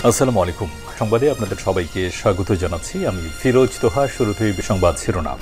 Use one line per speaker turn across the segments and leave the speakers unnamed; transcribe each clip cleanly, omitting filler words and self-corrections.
আসসালামু আলাইকুম। সংবাদে আপনাদের সবাইকে স্বাগত জানাচ্ছি। আমি ফিরোজ তোহা। শুরুতেই সংবাদ শিরোনাম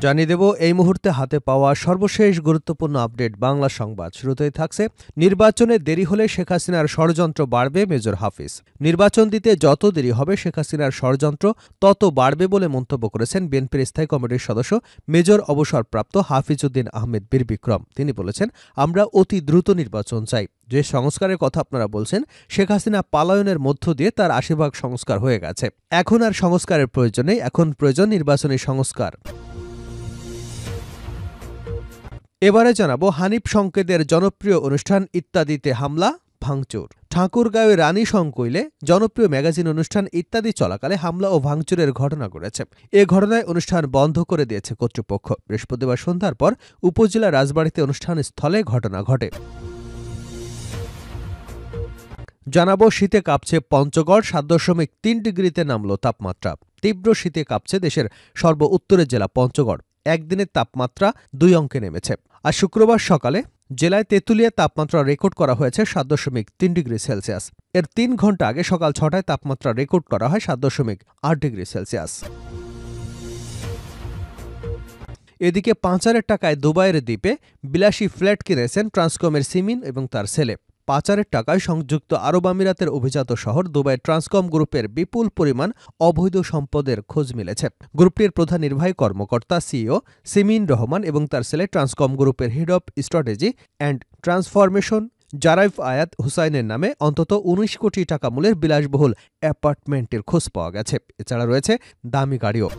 জানিয়ে দেব এই মুহূর্তে হাতে পাওয়া সর্বশেষ গুরুত্বপূর্ণ আপডেট বাংলা সংবাদ। শুরুতেই থাকছে নির্বাচনে দেরি হলে শেখ হাসিনার ষড়যন্ত্র বাড়বে, মেজর হাফিজ। নির্বাচন দিতে যত দেরি হবে শেখ হাসিনার ষড়যন্ত্র তত বাড়বে বলে মন্তব্য করেছেন বিএনপির স্থায়ী কমিটির সদস্য মেজর অবসরপ্রাপ্ত হাফিজউদ্দিন আহমেদ বীর বিক্রম। তিনি বলেছেন, আমরা অতি দ্রুত নির্বাচন চাই। যে সংস্কারের কথা আপনারা বলছেন, শেখ হাসিনা পালায়নের মধ্য দিয়ে তার ৮০% সংস্কার হয়ে গেছে। এখন আর সংস্কারের প্রয়োজন নেই, এখন প্রয়োজন নির্বাচনী সংস্কার। এবারে জানাবো হানিফ সংকেতের জনপ্রিয় অনুষ্ঠান ইত্যাদিতে হামলা, ভাঙচুর। ঠাকুরগাঁওয়ে রানী সংকৈলে জনপ্রিয় ম্যাগাজিন অনুষ্ঠান ইত্যাদি চলাকালে হামলা ও ভাঙচুরের ঘটনা ঘটেছে। এ ঘটনায় অনুষ্ঠান বন্ধ করে দিয়েছে কর্তৃপক্ষ। বৃহস্পতিবার সন্ধ্যার পর উপজেলা রাজবাড়িতে অনুষ্ঠান স্থলে ঘটনা ঘটে। জানাবো শীতে কাঁপছে পঞ্চগড়, ৭.৩ ডিগ্রিতে নামল তাপমাত্রা। তীব্র শীতে কাঁপছে দেশের সর্ব উত্তরের জেলা পঞ্চগড়। একদিনের তাপমাত্রা ২ অঙ্কে নেমেছে। আর শুক্রবার সকালে জেলায় তেঁতুলিয়া তাপমাত্রা রেকর্ড করা হয়েছে ৭.৩ ডিগ্রি সেলসিয়াস। এর ৩ ঘণ্টা আগে সকাল ৬টায় তাপমাত্রা রেকর্ড করা হয় ৭.৮ ডিগ্রি সেলসিয়াস। এদিকে পাচারের টাকায় দুবাইয়ের দ্বীপে বিলাসী ফ্ল্যাট কিনেছেন ট্রান্সকমের সিমিন এবং তার ছেলে। পাচারের টাকায় সংযুক্ত আরব আমিরাতের অভিজাত শহর দুবাইয়ের ট্রান্সকম গ্রুপের বিপুল পরিমাণ অবৈধ সম্পদের খোঁজ মিলেছে। গ্রুপটির প্রধান নির্বাহী কর্মকর্তা সিইও সিমিন রহমান এবং তার ছেলে ট্রান্সকম গ্রুপের head of strategy and transformation Zaraif Ayat হুসাইনের নামে অন্তত ১৯ কোটি টাকা মূল্যের বিলাসবহুল অ্যাপার্টমেন্টের খোঁজ পাওয়া গেছে। এছাড়া রয়েছে দামি গাড়িও।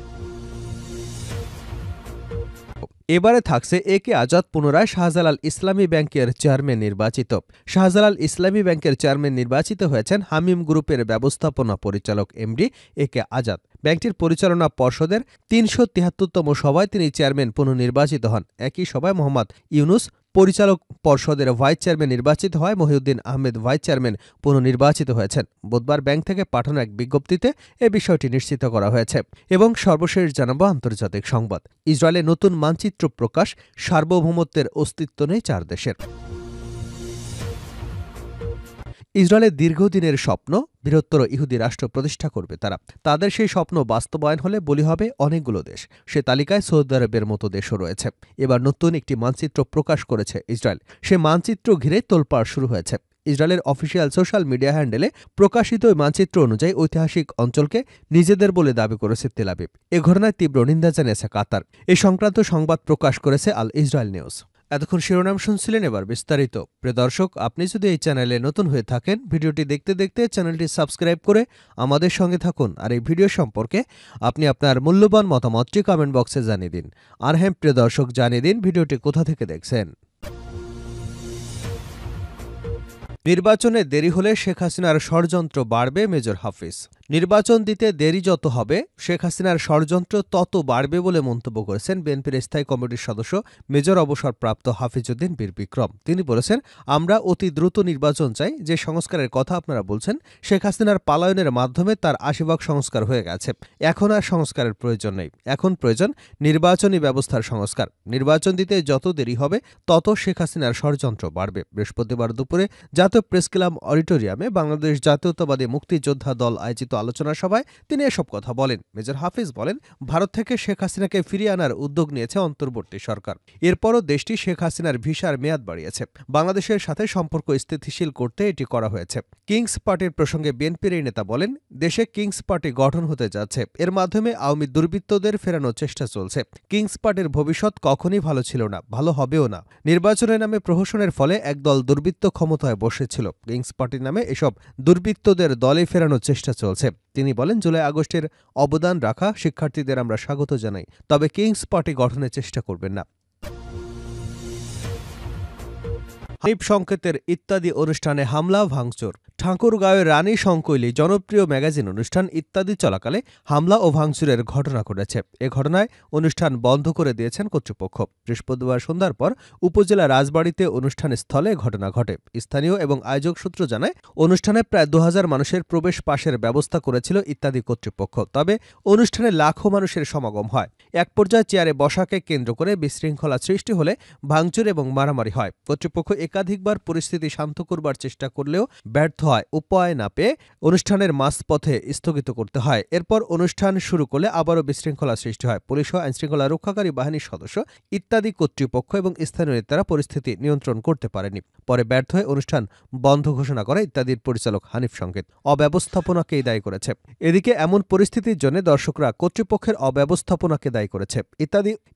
এবারে থাকছে একে আজাদ পুনরায় শাহজালাল ইসলামী ব্যাংকের চেয়ারম্যান নির্বাচিত। শাহজালাল ইসলামী ব্যাংকের চেয়ারম্যান নির্বাচিত হয়েছেন হামিম গ্রুপের ব্যবস্থাপনা পরিচালক এমডি একে আজাদ। ব্যাংকটির পরিচালনা পর্ষদের ৩৭৩তম সভায় তিনি চেয়ারম্যান পুনর্নির্বাচিত হন। একই সভায় মোহাম্মদ ইউনুস পরিচালক পর্ষদের ভাইস চেয়ারম্যান নির্বাচিত হয়। মহিউদ্দিন আহমেদ ভাইস চেয়ারম্যান পুনর্নির্বাচিত হয়েছেন। বুধবার ব্যাংক থেকে পাঠানো এক বিজ্ঞপ্তিতে এ বিষয়টি নিশ্চিত করা হয়েছে। এবং সর্বশেষ জানাবো আন্তর্জাতিক সংবাদ। ইসরায়েলে নতুন মানচিত্র প্রকাশ, সার্বভৌমত্বের অস্তিত্ব নেই ৪ দেশের। ইসরায়েলের দীর্ঘদিনের স্বপ্ন বৃহত্তর ইহুদি রাষ্ট্র প্রতিষ্ঠা করবে তারা। তাদের সেই স্বপ্ন বাস্তবায়ন হলে বলি হবে অনেকগুলো দেশ। সে তালিকায় সৌদি আরবের মতো দেশও রয়েছে। এবার নতুন একটি মানচিত্র প্রকাশ করেছে ইসরায়েল। সে মানচিত্র ঘিরে তোলপাড় শুরু হয়েছে। ইসরায়েলের অফিসিয়াল সোশ্যাল মিডিয়া হ্যান্ডেলে প্রকাশিত ওই মানচিত্র অনুযায়ী ঐতিহাসিক অঞ্চলকে নিজেদের বলে দাবি করেছে তেল আবিব। এ ঘটনায় তীব্র নিন্দা জানিয়েছে কাতার। এ সংক্রান্ত সংবাদ প্রকাশ করেছে আল ইসরায়েল নিউজ। এতক্ষণ শিরোনাম শুনছিলেন, এবার বিস্তারিত। প্রিয় দর্শক, আপনি যদি এই চ্যানেলে নতুন হয়ে থাকেন, ভিডিওটি দেখতে দেখতে চ্যানেলটি সাবস্ক্রাইব করে আমাদের সঙ্গে থাকুন। আর এই ভিডিও সম্পর্কে আপনি আপনার মূল্যবান মতামতটি কমেন্ট বক্সে জানিয়ে দিন। আর হ্যাঁ প্রিয় দর্শক, জানিয়ে দিন ভিডিওটি কোথা থেকে দেখছেন। নির্বাচনে দেরি হলে শেখ হাসিনার ষড়যন্ত্র বাড়বে, মেজর হাফিজ। নির্বাচন দিতে দেরি যত হবে শেখ হাসিনার ষড়যন্ত্র তত বাড়বে বলে মন্তব্য করেছেন বিএনপির স্থায়ী কমিটির সদস্য মেজর অবসরপ্রাপ্ত হাফিজউদ্দিন বীর বিক্রম। তিনি বলেছেন, আমরা অতি দ্রুত নির্বাচন চাই। যে সংস্কারের কথা আপনারা বলছেন, শেখ হাসিনার পালায়নের মাধ্যমে তার ৮০% সংস্কার হয়ে গেছে। এখন আর সংস্কারের প্রয়োজন নেই, এখন প্রয়োজন নির্বাচনী ব্যবস্থার সংস্কার। নির্বাচন দিতে যত দেরি হবে তত শেখ হাসিনার ষড়যন্ত্র বাড়বে। বৃহস্পতিবার দুপুরে জাতীয় প্রেস ক্লাব অডিটোরিয়ামে বাংলাদেশ জাতীয়তাবাদী মুক্তিযোদ্ধা দল আয়োজিত আলোচনা সভায় তিনি এসব কথা বলেন। মেজর হাফিজ বলেন, ভারত থেকে শেখ হাসিনাকে ফিরিয়ে আনার উদ্যোগ নিয়েছে অন্তর্বর্তী সরকার। এরপরও দেশটি শেখ হাসিনার ভিসার মেয়াদ বাড়িয়েছে। বাংলাদেশের সাথে সম্পর্ক স্থিতিশীল করতে এটি করা হয়েছে। কিংস পার্টির প্রসঙ্গে বিএনপির এই নেতা বলেন, দেশে কিংস পার্টি গঠন হতে যাচ্ছে। এর মাধ্যমে আওয়ামী দুর্বৃত্তদের ফেরানোর চেষ্টা চলছে। কিংস পার্টির ভবিষ্যৎ কখনই ভালো ছিল না, ভালো হবেও না। নির্বাচনের নামে প্রহসনের ফলে একদল দুর্বৃত্ত ক্ষমতায় বসেছিল। কিংস পার্টির নামে এসব দুর্বৃত্তদের দলে ফেরানোর চেষ্টা চলছে। তিনি বলেন, জুলাই আগস্টের অবদান রাখা শিক্ষার্থীদের আমরা স্বাগত জানাই, তবে কিংস পার্টি গঠনের চেষ্টা করবেন না। হানিফ সংকেতের ইত্যাদি অনুষ্ঠানে হামলা, ভাঙচুর। ঠাকুরগাঁওয়ের রানী সংকৈলি জনপ্রিয় ম্যাগাজিন অনুষ্ঠান ইত্যাদি চলাকালে হামলা ও ভাঙচুরের ঘটনা ঘটেছে। এ ঘটনায় অনুষ্ঠান বন্ধ করে দিয়েছেন কর্তৃপক্ষ। বৃহস্পতিবার সন্ধ্যার পর উপজেলা রাজবাড়ীতে অনুষ্ঠান স্থলে ঘটনা ঘটে। স্থানীয় এবং আয়োজক সূত্র জানায়, অনুষ্ঠানে প্রায় ২০০০ মানুষের প্রবেশ পাসের ব্যবস্থা করেছিল ইত্যাদি কর্তৃপক্ষ। তবে অনুষ্ঠানে লাখো মানুষের সমাগম হয়। এক পর্যায়ে চেয়ারে বসাকে কেন্দ্র করে বিশৃঙ্খলা সৃষ্টি হলে ভাঙচুর এবং মারামারি হয়। কর্তৃপক্ষ একাধিকবার পরিস্থিতি শান্ত করবার চেষ্টা করলেও ব্যর্থ হয়। উপায় না পেয়ে অনুষ্ঠানের মাঝপথে স্থগিত করতে হয়। এরপর অনুষ্ঠান শুরু করলে আবারও বিশৃঙ্খলা সৃষ্টি হয়। পুলিশ ও আইনশৃঙ্খলা রক্ষাকারী বাহিনীর সদস্য ইত্যাদি কর্তৃপক্ষ এবং স্থানীয় নেতারা পরিস্থিতি নিয়ন্ত্রণ করতে পারেনি। পরে ব্যর্থ হয়ে অনুষ্ঠান বন্ধ ঘোষণা করে ইত্যাদির পরিচালক হানিফ সংকেত। অব্যবস্থাপনাকেই দায়ী করেছে। এদিকে এমন পরিস্থিতির জন্য দর্শকরা কর্তৃপক্ষের অব্যবস্থাপনাকে দায়ী করেছে।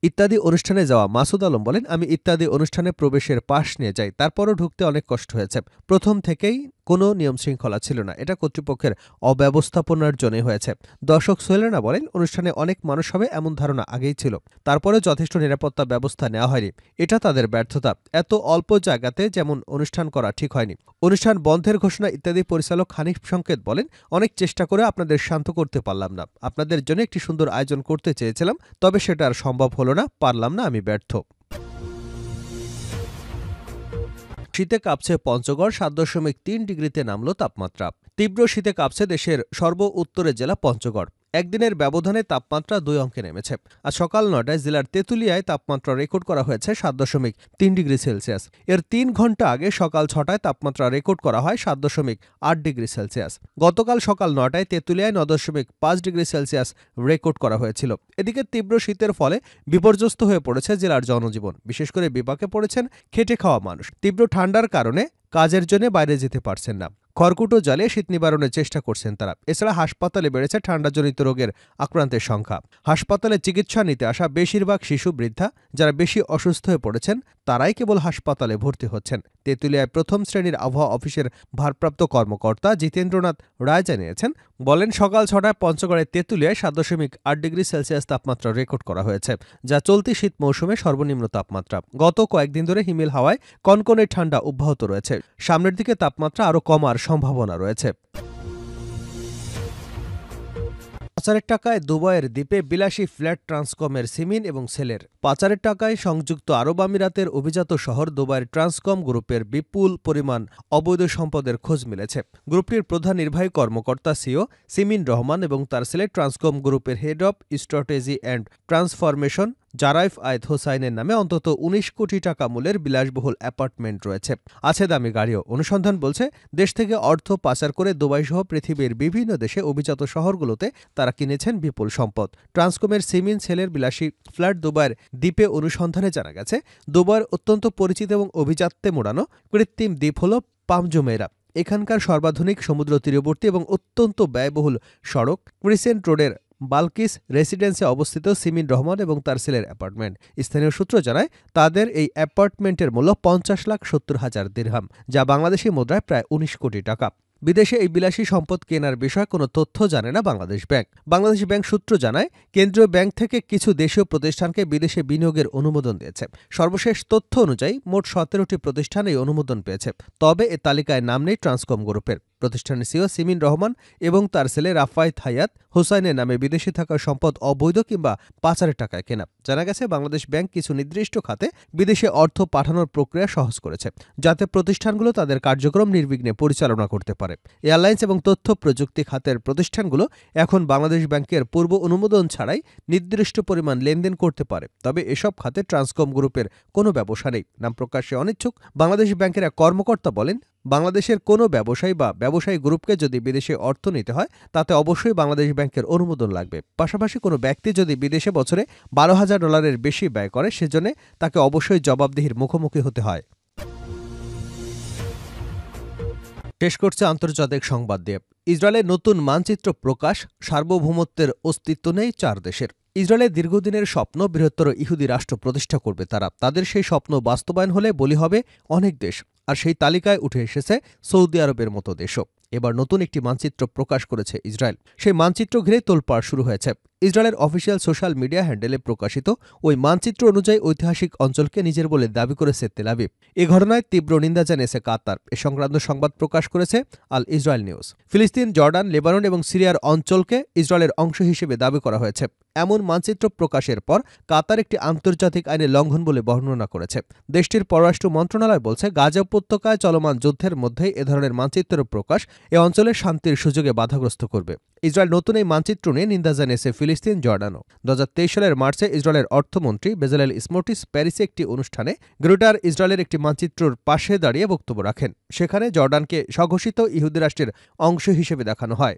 ইত্যাদি অনুষ্ঠানে যাওয়া মাসুদ আলম বলেন, আমি ইত্যাদি অনুষ্ঠানে প্রবেশের পাস নিয়ে যাই, তারপরও ঢুকতে অনেক কষ্ট হয়েছে। প্রথম থেকেই কোনো নিয়ম শৃঙ্খলা ছিল না, এটা কর্তৃপক্ষের অব্যবস্থাপনার জন্যই হয়েছে। দর্শক সোহেলেনা বলেন, অনুষ্ঠানে অনেক মানুষ হবে এমন ধারণা আগেই ছিল, তারপরে যথেষ্ট নিরাপত্তা ব্যবস্থা নেওয়া হয়নি, এটা তাদের ব্যর্থতা। এত অল্প জায়গাতে যেমন অনুষ্ঠান করা ঠিক হয়নি। অনুষ্ঠান বন্ধের ঘোষণা ইত্যাদি পরিচালক হানিফ সংকেত বলেন, অনেক চেষ্টা করে আপনাদের শান্ত করতে পারলাম না। আপনাদের জন্য একটি সুন্দর আয়োজন করতে চেয়েছিলাম, তবে সেটা আর সম্ভব হলো না, পারলাম না, আমি ব্যর্থ। শীতে কাঁপছে পঞ্চগড়, ৭.৩ ডিগ্রিতে নামল তাপমাত্রা। তীব্র শীতে কাঁপছে দেশের সর্ব উত্তরের জেলা পঞ্চগড়। একদিনের ব্যবধানে তাপমাত্রা ২ অঙ্কে নেমেছে। আজ সকাল ৯টায় জেলার তেঁতুলিয়ায় তাপমাত্রা রেকর্ড করা হয়েছে ৭.৩ ডিগ্রি সেলসিয়াস। এর ৩ ঘণ্টা আগে সকাল ৬টায় তাপমাত্রা রেকর্ড করা হয় ৭.৮ ডিগ্রি সেলসিয়াস। গতকাল সকাল ৯টায় তেঁতুলিয়ায় ৯.৫ ডিগ্রি সেলসিয়াস রেকর্ড করা হয়েছিল। এদিকে তীব্র শীতের ফলে বিপর্যস্ত হয়ে পড়েছে জেলার জনজীবন। বিশেষ করে বিপাকে পড়েছেন খেটে খাওয়া মানুষ। তীব্র ঠান্ডার কারণে কাজের জন্য বাইরে যেতে পারছেন না। খড়কুটো জ্বালিয়ে শীত নিবারণের চেষ্টা করছেন তারা। এছাড়া হাসপাতালে বেড়েছে ঠান্ডাজনিত রোগের আক্রান্তের সংখ্যা। হাসপাতালে চিকিৎসা নিতে আসা বেশিরভাগ শিশু, বৃদ্ধা যারা বেশি অসুস্থ হয়ে পড়েছেন তারাই কেবল হাসপাতালে ভর্তি হচ্ছেন। তেঁতুলিয়ায় প্রথম শ্রেণীর আবহাওয়া অফিসের ভারপ্রাপ্ত কর্মকর্তা জিতেন্দ্রনাথ রায় জানিয়েছেন, বলেন, সকাল ৬টায় পঞ্চগড়ের তেঁতুলিয়ায় ৭.৮ ডিগ্রি সেলসিয়াস তাপমাত্রা রেকর্ড করা হয়েছে, যা চলতি শীত মৌসুমে সর্বনিম্ন তাপমাত্রা। গত কয়েকদিন ধরে হিমেল হাওয়ায় কনকনে ঠান্ডা অব্যাহত রয়েছে। সামনের দিকে তাপমাত্রা আরও কমার সম্ভাবনা রয়েছে। পাচারের টাকায় দুবাইয়ের দ্বীপে বিলাসী ফ্ল্যাট ট্রান্সকমের সিমিন এবং সেলের। পাচারের টাকায় সংযুক্ত আরব আমিরাতের অভিজাত শহর দুবাইয়ের ট্রান্সকম গ্রুপের বিপুল পরিমাণ অবৈধ সম্পদের খোঁজ মিলেছে। গ্রুপটির প্রধান নির্বাহী কর্মকর্তা সিও সিমিন রহমান এবং তার ছেলে ট্রান্সকম গ্রুপের head of strategy and transformation Zaraif Ayed হোসাইনের নামে অন্তত ১৯ কোটি টাকা মূল্যের বিলাসবহুল অ্যাপার্টমেন্ট রয়েছে, আছে দামি গাড়িও। অনুসন্ধান বলছে, দেশ থেকে অর্থ পাচার করে দুবাইসহ পৃথিবীর বিভিন্ন দেশে অভিজাত শহরগুলোতে তারা কিনেছেন বিপুল সম্পদ। ট্রান্সকমের সিমিন সেলের বিলাসী ফ্ল্যাট দুবাইয়ের দ্বীপে অনুসন্ধানে জানা গেছে, দুবাইয়ের অত্যন্ত পরিচিত এবং অভিজাত্যে মোড়ানো কৃত্রিম দ্বীপ হল পাম জুমেইরা। এখানকার সর্বাধুনিক সমুদ্র তীরবর্তী এবং অত্যন্ত ব্যয়বহুল সড়ক ক্রিসেন্ট রোডের বালকিস রেসিডেন্সে অবস্থিত সিমিন রহমান এবং তার ছেলের অ্যাপার্টমেন্ট। স্থানীয় সূত্র জানায়, তাদের এই অ্যাপার্টমেন্টের মূল্য ৫০,৭০,০০০ দিরহাম, যা বাংলাদেশি মুদ্রায় প্রায় ১৯ কোটি টাকা। বিদেশে এই বিলাসী সম্পদ কেনার বিষয়ে কোনো তথ্য জানে না বাংলাদেশ ব্যাংক। বাংলাদেশ ব্যাংক সূত্র জানায়, কেন্দ্রীয় ব্যাংক থেকে কিছু দেশীয় প্রতিষ্ঠানকে বিদেশে বিনিয়োগের অনুমোদন দিয়েছে। সর্বশেষ তথ্য অনুযায়ী মোট ১৭টি প্রতিষ্ঠান এই অনুমোদন পেয়েছে। তবে এ তালিকায় নাম নেই ট্রান্সকম গ্রুপের। প্রতিষ্ঠানের সিও সিমিন রহমান এবং তার ছেলে রাফায়েত হায়াত হোসাইনের নামে বিদেশে থাকা সম্পদ অবৈধ কিংবা পাচারের টাকায় কেনা। জানা গেছে, বাংলাদেশ ব্যাংক কিছু নির্দিষ্ট খাতে বিদেশে অর্থ পাঠানোর প্রক্রিয়া সহজ করেছে, যাতে প্রতিষ্ঠানগুলো তাদের কার্যক্রম নির্বিঘ্নে পরিচালনা করতে পারে। এয়ারলাইন্স এবং তথ্য প্রযুক্তি খাতের প্রতিষ্ঠানগুলো এখন বাংলাদেশ ব্যাংকের পূর্ব অনুমোদন ছাড়াই নির্দিষ্ট পরিমাণ লেনদেন করতে পারে। তবে এসব খাতে ট্রান্সকম গ্রুপের কোনো ব্যবসা নেই। নাম প্রকাশে অনিচ্ছুক বাংলাদেশ ব্যাংকের এক কর্মকর্তা বলেন, বাংলাদেশের কোনো ব্যবসায়ী বা ব্যবসায়ী গ্রুপকে যদি বিদেশে অর্থ নিতে হয়, তাতে অবশ্যই বাংলাদেশ ব্যাংকের অনুমোদন লাগবে। পাশাপাশি কোনো ব্যক্তি যদি বিদেশে বছরে $১২,০০০ বেশি ব্যয় করে, সেজন্য তাকে অবশ্যই জবাবদিহির মুখোমুখি হতে হয়। শেষ করছে আন্তর্জাতিক সংবাদ দিয়ে। ইসরায়েলের নতুন মানচিত্র প্রকাশ, সার্বভৌমত্বের অস্তিত্ব নেই ৪ দেশের। ইসরায়েলের দীর্ঘদিনের স্বপ্ন বৃহত্তর ইহুদি রাষ্ট্র প্রতিষ্ঠা করবে তারা। তাদের সেই স্বপ্ন বাস্তবায়ন হলে বলি হবে অনেক দেশ, আর সেই তালিকায় উঠে এসেছে সৌদি আরবের মতো দেশও। এবার নতুন একটি মানচিত্র প্রকাশ করেছে ইসরায়েল। সেই মানচিত্র ঘিরে তোলপাড় শুরু হয়েছে। ইসরায়েলের অফিসিয়াল সোশ্যাল মিডিয়া হ্যান্ডেলে প্রকাশিত ওই মানচিত্র অনুযায়ী ঐতিহাসিক অঞ্চলকে নিজের বলে দাবি করেছে তেল আবিব। এ ঘটনায় তীব্র নিন্দা জানিয়েছে কাতার। এ সংক্রান্ত সংবাদ প্রকাশ করেছে আল ইসরায়েল নিউজ। ফিলিস্তিন, জর্ডান, লেবানন এবং সিরিয়ার অঞ্চলকে ইসরায়েলের অংশ হিসেবে দাবি করা হয়েছে। এমন মানচিত্র প্রকাশের পর কাতার একটি আন্তর্জাতিক আইনের লঙ্ঘন বলে বর্ণনা করেছে। দেশটির পররাষ্ট্র মন্ত্রণালয় বলছে, গাজা উপত্যকায় চলমান যুদ্ধের মধ্যেই এ ধরনের মানচিত্র প্রকাশ এ অঞ্চলে শান্তির সুযোগে বাধাগ্রস্ত করবে। ইসরায়েল নতুন এই মানচিত্র নিয়ে নিন্দা জানিয়েছে ফিলিস্তিন, জর্ডানও। 2023 সালের মার্চে ইসরায়েলের অর্থমন্ত্রী বেজালেল স্মোট্রিচ প্যারিসে একটি অনুষ্ঠানে গ্রেটার ইসরায়েলের একটি মানচিত্রর পাশে দাঁড়িয়ে বক্তব্য রাখেন। সেখানে জর্ডানকে স্বঘোষিত ইহুদি রাষ্ট্রের অংশ হিসেবে দেখানো হয়।